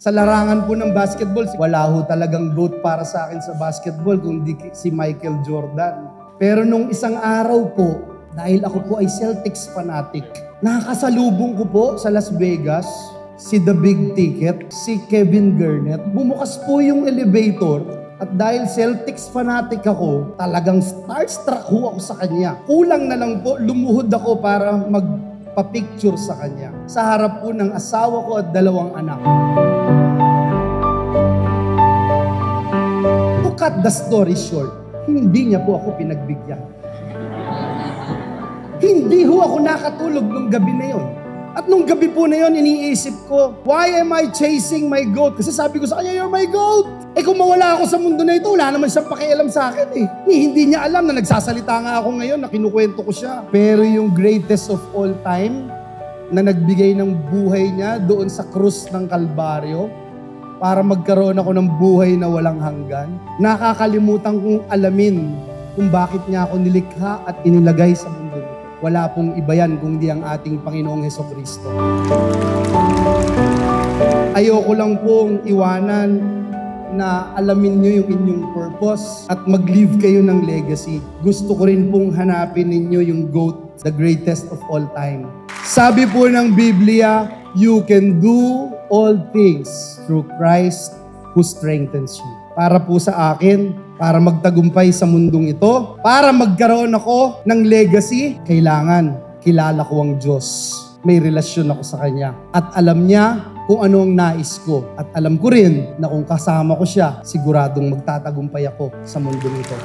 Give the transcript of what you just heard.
Sa larangan po ng basketball, wala ho talagang GOAT para sa akin sa basketball kundi si Michael Jordan. Pero nung isang araw po, dahil ako po ay Celtics fanatic, nakakasalubong ko po sa Las Vegas si The Big Ticket, si Kevin Garnett. Bumukas po yung elevator at dahil Celtics fanatic ako, talagang starstruck ho ako sa kanya. Kulang na lang po, lumuhod ako para magpa-picture sa kanya. Sa harap po ng asawa ko at 2 anak. To cut the story short, hindi niya po ako pinagbigyan. Hindi ho ako nakatulog nung gabi na yon. At nung gabi po na yon, iniisip ko, why am I chasing my goat? Kasi sabi ko sa kanya, you're my goat. Eh kung mawala ako sa mundo na ito, wala naman siyang pakialam sa akin eh. Hindi niya alam na nagsasalita nga ako ngayon, na kinukwento ko siya. Pero yung greatest of all time, na nagbigay ng buhay niya doon sa krus ng Kalbaryo, para magkaroon ako ng buhay na walang hanggan, nakakalimutan kong alamin kung bakit niya ako nilikha at inilagay sa mundo nito. Wala pong iba yan kundi ang ating Panginoong Hesukristo. Ayoko lang pong iwanan na alamin nyo yung inyong purpose at mag-live kayo ng legacy. Gusto ko rin pong hanapin ninyo yung GOAT, the greatest of all time. Sabi po ng Biblia, you can do all things through Christ who strengthens you. Para po sa akin, para magtagumpay sa mundong ito, para magkaroon ako ng legacy, kailangan kilala ko ang Diyos. May relasyon ako sa Kanya. At alam niya kung ano ang nais ko. At alam ko rin na kung kasama ko siya, siguradong magtatagumpay ako sa mundong ito.